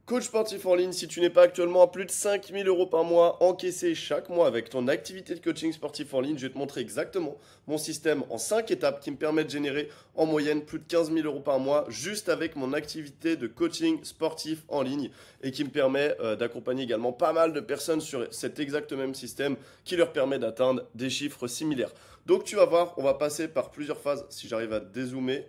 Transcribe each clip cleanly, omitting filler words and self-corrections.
Coach sportif en ligne, si tu n'es pas actuellement à plus de 5 000 € par mois encaissés chaque mois avec ton activité de coaching sportif en ligne, je vais te montrer exactement mon système en 5 étapes qui me permet de générer en moyenne plus de 15 000 € par mois juste avec mon activité de coaching sportif en ligne et qui me permet d'accompagner également pas mal de personnes sur cet exact même système qui leur permet d'atteindre des chiffres similaires. Donc tu vas voir, on va passer par plusieurs phases si j'arrive à dézoomer.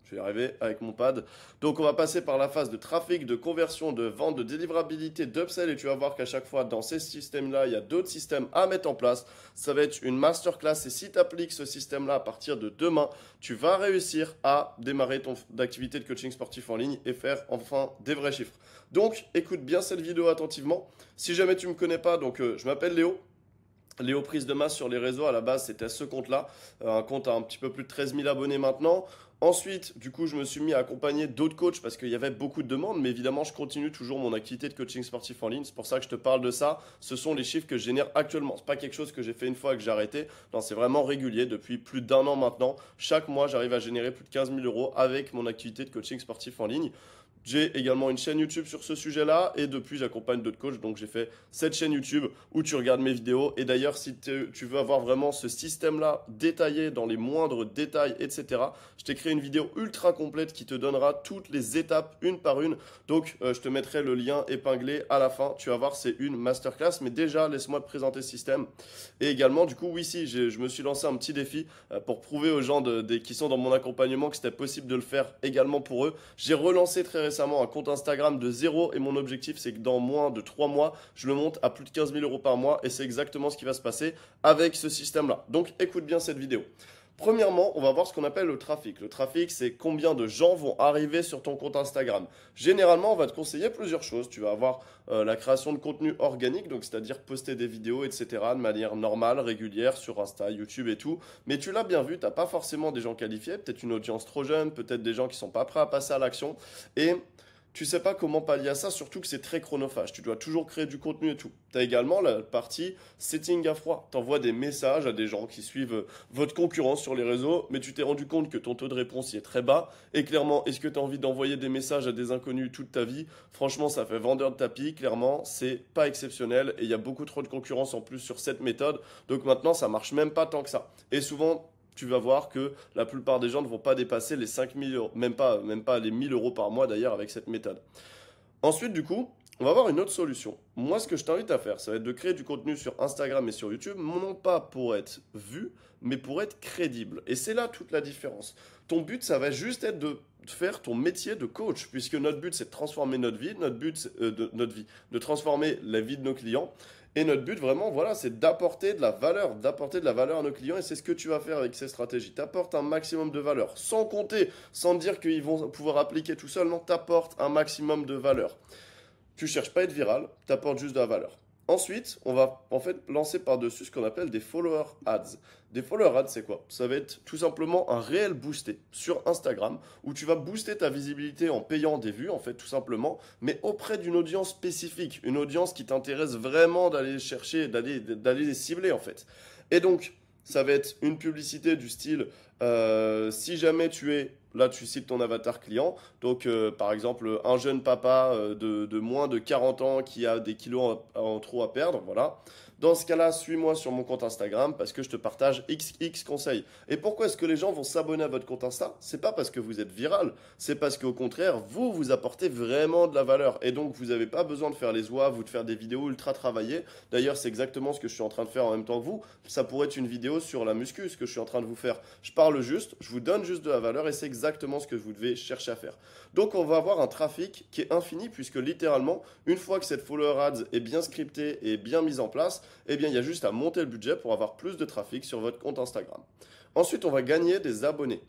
Je vais y arriver avec mon pad. Donc, on va passer par la phase de trafic, de conversion, de vente, de délivrabilité, d'upsell. Et tu vas voir qu'à chaque fois, dans ces systèmes-là, il y a d'autres systèmes à mettre en place. Ça va être une masterclass. Et si tu appliques ce système-là à partir de demain, tu vas réussir à démarrer ton activité de coaching sportif en ligne et faire enfin des vrais chiffres. Donc, écoute bien cette vidéo attentivement. Si jamais tu ne me connais pas, donc je m'appelle Léo. Léo Prise de Masse sur les réseaux, à la base, c'était ce compte-là. Un compte à un petit peu plus de 13 000 abonnés maintenant. Ensuite, du coup, je me suis mis à accompagner d'autres coachs parce qu'il y avait beaucoup de demandes. Mais évidemment, je continue toujours mon activité de coaching sportif en ligne. C'est pour ça que je te parle de ça. Ce sont les chiffres que je génère actuellement. C'est pas quelque chose que j'ai fait une fois et que j'ai arrêté. Non, c'est vraiment régulier depuis plus d'un an maintenant. Chaque mois, j'arrive à générer plus de 15 000 € avec mon activité de coaching sportif en ligne. J'ai également une chaîne YouTube sur ce sujet-là et depuis j'accompagne d'autres coachs. Donc j'ai fait cette chaîne YouTube où tu regardes mes vidéos. Et d'ailleurs, si tu veux avoir vraiment ce système-là détaillé dans les moindres détails, etc., je t'ai créé une vidéo ultra complète qui te donnera toutes les étapes une par une. Donc je te mettrai le lien épinglé à la fin. Tu vas voir, c'est une masterclass. Mais déjà, laisse-moi te présenter ce système. Et également, du coup, oui, si, je me suis lancé un petit défi pour prouver aux gens qui sont dans mon accompagnement que c'était possible de le faire également pour eux. J'ai relancé très récemment un compte Instagram de zéro et mon objectif c'est que dans moins de 3 mois, je le monte à plus de 15 000 € par mois et c'est exactement ce qui va se passer avec ce système-là. Donc écoute bien cette vidéo. Premièrement, on va voir ce qu'on appelle le trafic. Le trafic, c'est combien de gens vont arriver sur ton compte Instagram. Généralement, on va te conseiller plusieurs choses. Tu vas avoir la création de contenu organique, donc c'est-à-dire poster des vidéos, etc. de manière normale, régulière sur Insta, YouTube et tout. Mais tu l'as bien vu, tu n'as pas forcément des gens qualifiés, peut-être une audience trop jeune, peut-être des gens qui sont pas prêts à passer à l'action. Et tu sais pas comment pallier à ça, surtout que c'est très chronophage. Tu dois toujours créer du contenu et tout. Tu as également la partie setting à froid. Tu envoies des messages à des gens qui suivent votre concurrence sur les réseaux, mais tu t'es rendu compte que ton taux de réponse y est très bas. Et clairement, est-ce que tu as envie d'envoyer des messages à des inconnus toute ta vie? Franchement, ça fait vendeur de tapis. Clairement, c'est pas exceptionnel. Et il y a beaucoup trop de concurrence en plus sur cette méthode. Donc maintenant, ça marche même pas tant que ça. Et souvent, tu vas voir que la plupart des gens ne vont pas dépasser les 5 000 €, même pas les 1 000 € par mois d'ailleurs avec cette méthode. Ensuite, du coup, on va avoir une autre solution. Moi, ce que je t'invite à faire, ça va être de créer du contenu sur Instagram et sur YouTube, non pas pour être vu, mais pour être crédible. Et c'est là toute la différence. Ton but, ça va juste être de faire ton métier de coach, puisque notre but, c'est de transformer notre vie, de transformer la vie de nos clients. Et notre but, vraiment, voilà, c'est d'apporter de la valeur, à nos clients. Et c'est ce que tu vas faire avec ces stratégies. Tu apportes un maximum de valeur, sans compter, sans dire qu'ils vont pouvoir appliquer tout seul. Non, tu apportes un maximum de valeur. Tu cherches pas à être viral, tu apportes juste de la valeur. Ensuite, on va en fait lancer par-dessus ce qu'on appelle des follower ads. Des follower ads, c'est quoi? Ça va être tout simplement un réel boosté sur Instagram où tu vas booster ta visibilité en payant des vues, en fait, tout simplement, mais auprès d'une audience spécifique, une audience qui t'intéresse vraiment d'aller chercher, d'aller les cibler, en fait. Et donc, ça va être une publicité du style si jamais là tu cites ton avatar client, donc par exemple un jeune papa de moins de 40 ans qui a des kilos en trop à perdre, voilà. Dans ce cas-là, suis-moi sur mon compte Instagram parce que je te partage XX conseils. Et pourquoi est-ce que les gens vont s'abonner à votre compte Insta? C'est pas parce que vous êtes viral, c'est parce qu'au contraire, vous apportez vraiment de la valeur. Et donc, vous n'avez pas besoin de faire les ouaves ou de faire des vidéos ultra travaillées. D'ailleurs, c'est exactement ce que je suis en train de faire en même temps que vous. Ça pourrait être une vidéo sur la muscu, ce que je suis en train de vous faire. Je parle juste, je vous donne juste de la valeur et c'est exactement ce que vous devez chercher à faire. Donc, on va avoir un trafic qui est infini puisque littéralement, une fois que cette follower ads est bien scriptée et bien mise en place, eh bien, il y a juste à monter le budget pour avoir plus de trafic sur votre compte Instagram. Ensuite, on va gagner des abonnés.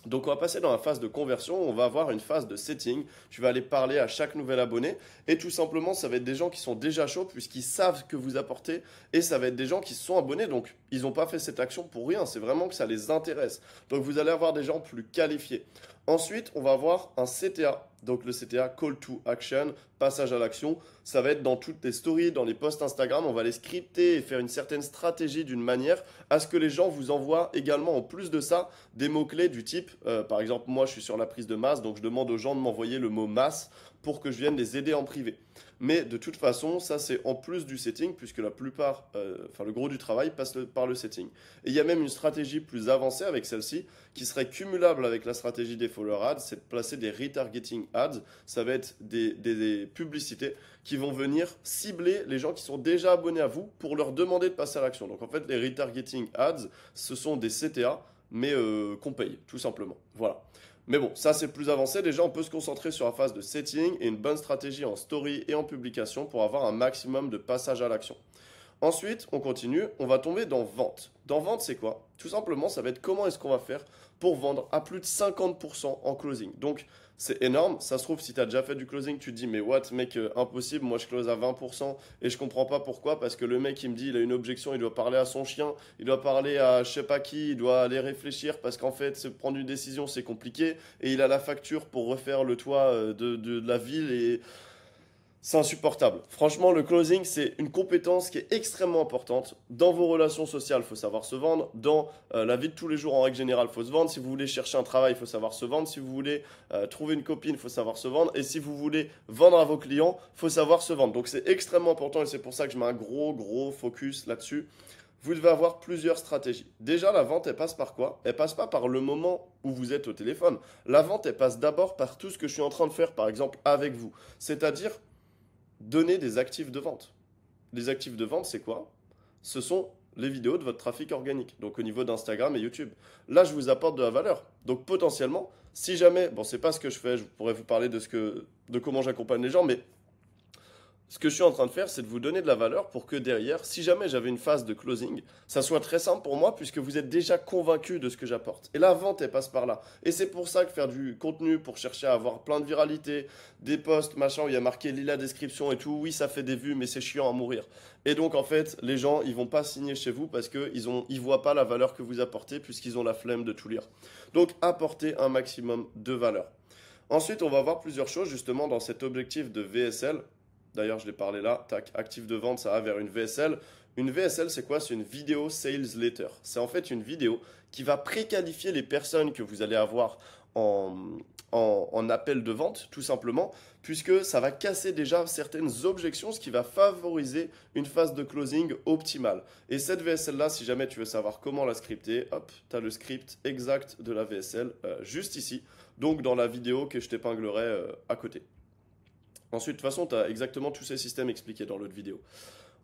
Donc on va passer dans la phase de conversion, on va avoir une phase de setting, tu vas aller parler à chaque nouvel abonné et tout simplement ça va être des gens qui sont déjà chauds puisqu'ils savent que vous apportez et ça va être des gens qui se sont abonnés donc ils n'ont pas fait cette action pour rien, c'est vraiment que ça les intéresse. Donc vous allez avoir des gens plus qualifiés. Ensuite, on va avoir un CTA. Donc le CTA, Call to Action, passage à l'action. Ça va être dans toutes les stories, dans les posts Instagram. On va les scripter et faire une certaine stratégie d'une manière à ce que les gens vous envoient également, en plus de ça, des mots-clés du type, par exemple, moi je suis sur la prise de masse, donc je demande aux gens de m'envoyer le mot masse pour que je vienne les aider en privé. Mais de toute façon, ça c'est en plus du setting, puisque la plupart, enfin le gros du travail passe par le setting. Et il y a même une stratégie plus avancée avec celle-ci, qui serait cumulable avec la stratégie des follower ads, c'est de placer des retargeting ads. Ça va être des publicités qui vont venir cibler les gens qui sont déjà abonnés à vous pour leur demander de passer à l'action. Donc en fait, les retargeting ads, ce sont des CTA, mais qu'on paye, tout simplement. Voilà. Mais bon, ça c'est plus avancé. Déjà, on peut se concentrer sur la phase de setting et une bonne stratégie en story et en publication pour avoir un maximum de passage à l'action. Ensuite, on continue, on va tomber dans vente. Dans vente, c'est quoi? Tout simplement, ça va être comment est-ce qu'on va faire pour vendre à plus de 50% en closing. Donc, c'est énorme. Ça se trouve, si tu as déjà fait du closing, tu te dis, mais what, mec, impossible, moi je close à 20% et je comprends pas pourquoi, parce que le mec, il me dit, il a une objection, il doit parler à son chien, il doit parler à je sais pas qui, il doit aller réfléchir, parce qu'en fait, prendre une décision, c'est compliqué, et il a la facture pour refaire le toit de la ville et c'est insupportable. Franchement, le closing, c'est une compétence qui est extrêmement importante. Dans vos relations sociales, il faut savoir se vendre. Dans la vie de tous les jours, en règle générale, il faut se vendre. Si vous voulez chercher un travail, il faut savoir se vendre. Si vous voulez trouver une copine, il faut savoir se vendre. Et si vous voulez vendre à vos clients, il faut savoir se vendre. Donc c'est extrêmement important et c'est pour ça que je mets un gros focus là-dessus. Vous devez avoir plusieurs stratégies. Déjà, la vente, elle passe par quoi? Elle passe pas par le moment où vous êtes au téléphone. La vente, elle passe d'abord par tout ce que je suis en train de faire, par exemple, avec vous. C'est-à-dire donner des actifs de vente. Les actifs de vente, c'est quoi? Ce sont les vidéos de votre trafic organique, donc au niveau d'Instagram et YouTube. Là, je vous apporte de la valeur. Donc potentiellement, si jamais, bon, c'est pas ce que je fais, je pourrais vous parler de comment j'accompagne les gens, mais ce que je suis en train de faire, c'est de vous donner de la valeur pour que derrière, si jamais j'avais une phase de closing, ça soit très simple pour moi puisque vous êtes déjà convaincu de ce que j'apporte. Et la vente, elle passe par là. Et c'est pour ça que faire du contenu pour chercher à avoir plein de viralité, des posts, machin, où il y a marqué lis la description et tout, oui, ça fait des vues, mais c'est chiant à mourir. Et donc, en fait, les gens, ils vont pas signer chez vous parce qu'ils voient pas la valeur que vous apportez puisqu'ils ont la flemme de tout lire. Donc, apportez un maximum de valeur. Ensuite, on va voir plusieurs choses justement dans cet objectif de VSL. D'ailleurs, je l'ai parlé là. Tac, actif de vente, ça va vers une VSL. Une VSL, c'est quoi? C'est une vidéo sales letter. C'est en fait une vidéo qui va préqualifier les personnes que vous allez avoir en, en appel de vente, tout simplement, puisque ça va casser déjà certaines objections, ce qui va favoriser une phase de closing optimale. Et cette VSL-là, si jamais tu veux savoir comment la scripter, hop, tu as le script exact de la VSL juste ici, donc dans la vidéo que je t'épinglerai à côté. Ensuite, de toute façon, tu as exactement tous ces systèmes expliqués dans l'autre vidéo.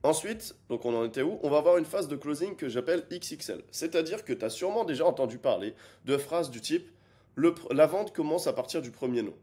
Ensuite, donc on en était où? On va avoir une phase de closing que j'appelle XXL. C'est-à-dire que tu as sûrement déjà entendu parler de phrases du type la vente commence à partir du premier nom.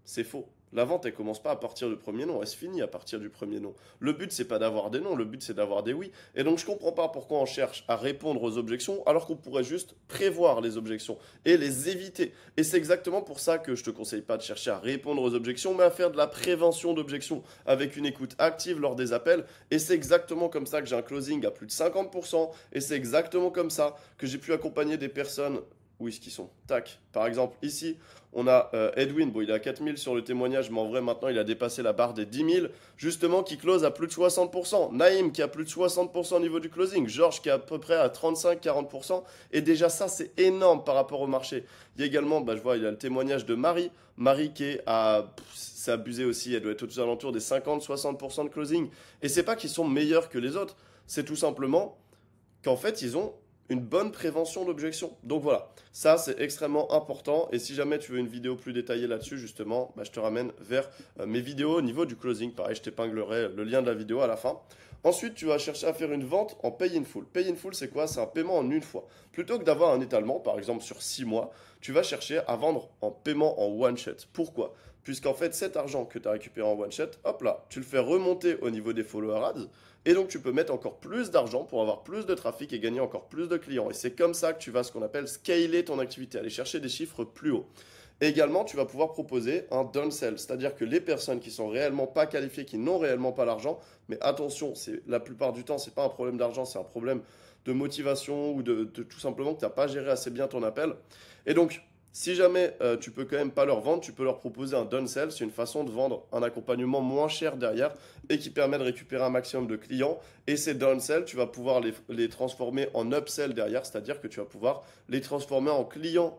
C'est faux. La vente, elle commence pas à partir du premier nom, elle se finit à partir du premier nom. Le but, c'est pas d'avoir des noms, le but, c'est d'avoir des oui. Et donc, je comprends pas pourquoi on cherche à répondre aux objections alors qu'on pourrait juste prévoir les objections et les éviter. Et c'est exactement pour ça que je te conseille pas de chercher à répondre aux objections, mais à faire de la prévention d'objections avec une écoute active lors des appels. Et c'est exactement comme ça que j'ai un closing à plus de 50%. Et c'est exactement comme ça que j'ai pu accompagner des personnes. Où est-ce qu'ils sont? Tac. Par exemple, ici, on a Edwin. Bon, il est à 4000 sur le témoignage, mais en vrai, maintenant, il a dépassé la barre des 10 000. Justement, qui close à plus de 60%. Naïm, qui a plus de 60% au niveau du closing. Georges, qui est à peu près à 35-40%. Et déjà, ça, c'est énorme par rapport au marché. Il y a également, bah, je vois, il y a le témoignage de Marie. Marie qui est à... C'est abusé aussi. Elle doit être aux alentours des 50-60% de closing. Et c'est pas qu'ils sont meilleurs que les autres. C'est tout simplement qu'en fait, ils ont une bonne prévention d'objection. Donc voilà, ça c'est extrêmement important. Et si jamais tu veux une vidéo plus détaillée là-dessus, justement, bah, je te ramène vers mes vidéos au niveau du closing. Pareil, je t'épinglerai le lien de la vidéo à la fin. Ensuite, tu vas chercher à faire une vente en pay in full. Pay in full, c'est quoi? C'est un paiement en une fois. Plutôt que d'avoir un étalement, par exemple sur 6 mois, tu vas chercher à vendre en paiement en one shot. Pourquoi? Puisqu'en fait, cet argent que tu as récupéré en one shot, hop là, tu le fais remonter au niveau des follower ads. Et donc, tu peux mettre encore plus d'argent pour avoir plus de trafic et gagner encore plus de clients. Et c'est comme ça que tu vas ce qu'on appelle scaler ton activité, aller chercher des chiffres plus hauts. Et également, tu vas pouvoir proposer un downsell, c'est-à-dire que les personnes qui sont réellement pas qualifiées, qui n'ont réellement pas l'argent, mais attention, c'est la plupart du temps, c'est pas un problème d'argent, c'est un problème de motivation ou de tout simplement que tu n'as pas géré assez bien ton appel. Et donc, Si jamais tu peux quand même pas leur vendre, tu peux leur proposer un downsell. C'est une façon de vendre un accompagnement moins cher derrière et qui permet de récupérer un maximum de clients. Et ces downsell, tu vas pouvoir les transformer en upsell derrière, c'est-à-dire que tu vas pouvoir les transformer en clients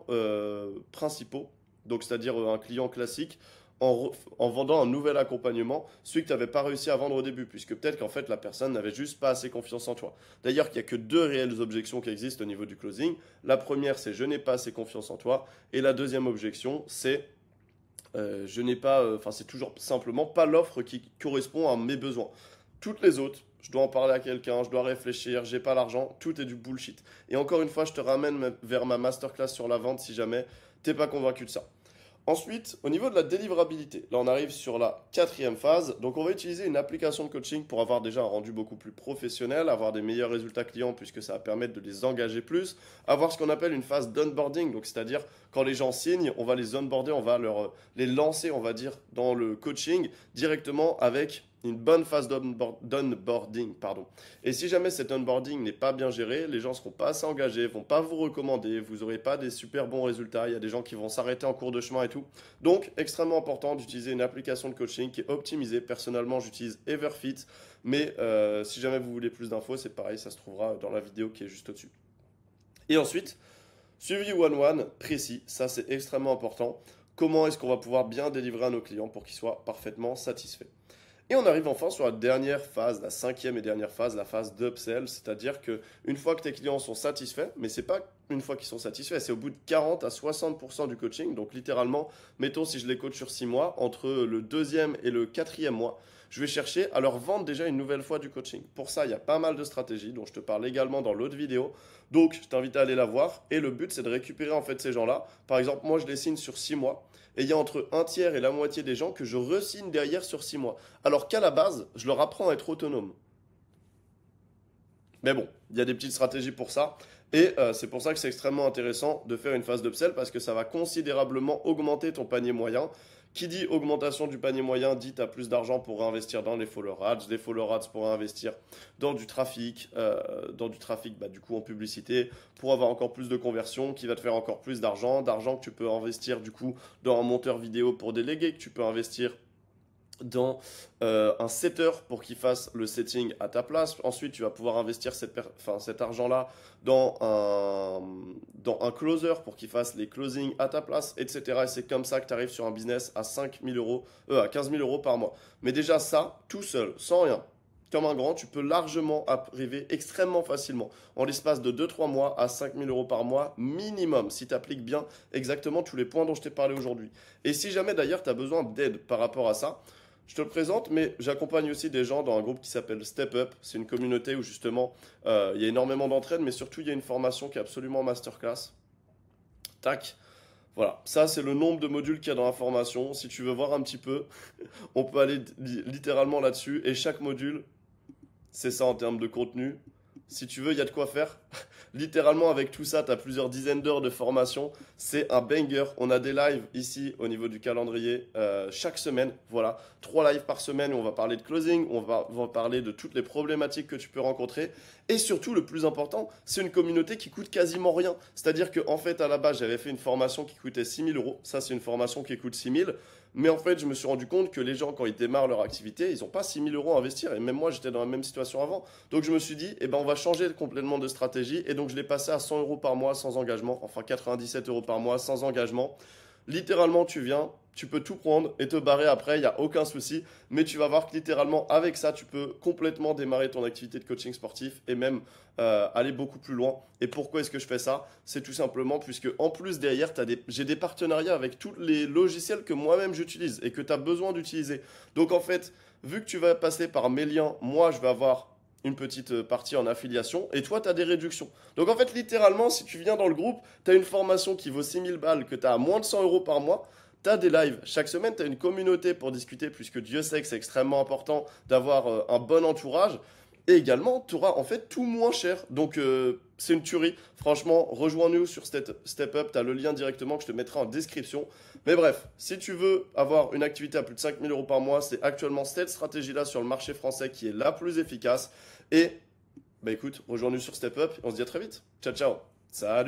principaux, donc c'est-à-dire un client classique en vendant un nouvel accompagnement, celui que tu n'avais pas réussi à vendre au début, puisque peut-être qu'en fait la personne n'avait juste pas assez confiance en toi. D'ailleurs, il n'y a que deux réelles objections qui existent au niveau du closing. La première, c'est je n'ai pas assez confiance en toi. Et la deuxième objection, c'est je n'ai pas, enfin c'est toujours simplement pas l'offre qui correspond à mes besoins. Toutes les autres, je dois en parler à quelqu'un, je dois réfléchir, j'ai pas l'argent, tout est du bullshit. Et encore une fois, je te ramène vers ma masterclass sur la vente si jamais t'es pas convaincu de ça. Ensuite, au niveau de la délivrabilité, là on arrive sur la quatrième phase. Donc on va utiliser une application de coaching pour avoir déjà un rendu beaucoup plus professionnel, avoir des meilleurs résultats clients puisque ça va permettre de les engager plus, avoir ce qu'on appelle une phase d'onboarding, donc c'est-à-dire quand les gens signent, on va les onboarder, on va les lancer, on va dire, dans le coaching directement avec une bonne phase d'onboarding, pardon. Et si jamais cet onboarding n'est pas bien géré, les gens ne seront pas assez engagés, vont pas vous recommander, vous n'aurez pas des super bons résultats, il y a des gens qui vont s'arrêter en cours de chemin et tout. Donc, extrêmement important d'utiliser une application de coaching qui est optimisée. Personnellement, j'utilise Everfit, mais si jamais vous voulez plus d'infos, c'est pareil, ça se trouvera dans la vidéo qui est juste au-dessus. Et ensuite, suivi one-one précis, ça c'est extrêmement important. Comment est-ce qu'on va pouvoir bien délivrer à nos clients pour qu'ils soient parfaitement satisfaits? Et on arrive enfin sur la dernière phase, la cinquième et dernière phase, la phase d'upsell, c'est-à-dire que une fois que tes clients sont satisfaits, mais c'est pas une fois qu'ils sont satisfaits, c'est au bout de 40 à 60% du coaching. Donc littéralement, mettons si je les coach sur 6 mois, entre le deuxième et le quatrième mois, je vais chercher à leur vendre déjà une nouvelle fois du coaching. Pour ça, il y a pas mal de stratégies dont je te parle également dans l'autre vidéo. Donc je t'invite à aller la voir. Et le but, c'est de récupérer en fait ces gens-là. Par exemple, moi, je les signe sur 6 mois. Et il y a entre un tiers et la moitié des gens que je re-signe derrière sur 6 mois. Alors qu'à la base, je leur apprends à être autonome. Mais bon, il y a des petites stratégies pour ça. Et c'est pour ça que c'est extrêmement intéressant de faire une phase d'upsell parce que ça va considérablement augmenter ton panier moyen. Qui dit augmentation du panier moyen dit tu as plus d'argent pour réinvestir dans les follow ads, des follow ads pour investir dans du trafic, bah, du coup en publicité, pour avoir encore plus de conversion, qui va te faire encore plus d'argent que tu peux investir du coup dans un monteur vidéo pour déléguer, que tu peux investir dans un setter pour qu'il fasse le setting à ta place. Ensuite, tu vas pouvoir investir cet argent-là dans un closer pour qu'il fasse les closings à ta place, etc. Et c'est comme ça que tu arrives sur un business à 15 000 euros par mois. Mais déjà ça, tout seul, sans rien, comme un grand, tu peux largement arriver extrêmement facilement, en l'espace de 2-3 mois, à 5 000 euros par mois minimum, si tu appliques bien exactement tous les points dont je t'ai parlé aujourd'hui. Et si jamais d'ailleurs tu as besoin d'aide par rapport à ça, je te le présente, mais j'accompagne aussi des gens dans un groupe qui s'appelle Step Up. C'est une communauté où justement il y a énormément d'entraide, mais surtout il y a une formation qui est absolument masterclass. Tac. Voilà, ça c'est le nombre de modules qu'il y a dans la formation. Si tu veux voir un petit peu, on peut aller littéralement là-dessus. Et chaque module, c'est ça en termes de contenu. Si tu veux, il y a de quoi faire. Littéralement, avec tout ça, tu as plusieurs dizaines d'heures de formation. C'est un banger. On a des lives ici au niveau du calendrier chaque semaine. Voilà, 3 lives par semaine où on va parler de closing, on va parler de toutes les problématiques que tu peux rencontrer. Et surtout, le plus important, c'est une communauté qui coûte quasiment rien. C'est-à-dire qu'en fait, à la base, j'avais fait une formation qui coûtait 6 000 euros. Ça, c'est une formation qui coûte 6 000. Mais en fait, je me suis rendu compte que les gens, quand ils démarrent leur activité, ils n'ont pas 6 000 euros à investir. Et même moi, j'étais dans la même situation avant. Donc, je me suis dit, eh ben, on va changer complètement de stratégie. Et donc, je l'ai passé à 100 euros par mois sans engagement. Enfin, 97 euros par mois sans engagement. Littéralement, tu viens, tu peux tout prendre et te barrer après, il n'y a aucun souci. Mais tu vas voir que littéralement, avec ça, tu peux complètement démarrer ton activité de coaching sportif et même aller beaucoup plus loin. Et pourquoi est-ce que je fais ça? C'est tout simplement puisque en plus derrière, j'ai des partenariats avec tous les logiciels que moi-même j'utilise et que tu as besoin d'utiliser. Donc en fait, vu que tu vas passer par mes liens, moi je vais avoir une petite partie en affiliation et toi tu as des réductions. Donc en fait littéralement si tu viens dans le groupe, tu as une formation qui vaut 6 000 balles que tu as à moins de 100 euros par mois, tu as des lives. Chaque semaine tu as une communauté pour discuter puisque Dieu sait que c'est extrêmement important d'avoir un bon entourage. Et également, tu auras en fait tout moins cher. Donc, c'est une tuerie. Franchement, rejoins-nous sur Step Up. Tu as le lien directement que je te mettrai en description. Mais bref, si tu veux avoir une activité à plus de 5 000 euros par mois, c'est actuellement cette stratégie-là sur le marché français qui est la plus efficace. Et, bah écoute, rejoins-nous sur Step Up. On se dit à très vite. Ciao, ciao. Salut.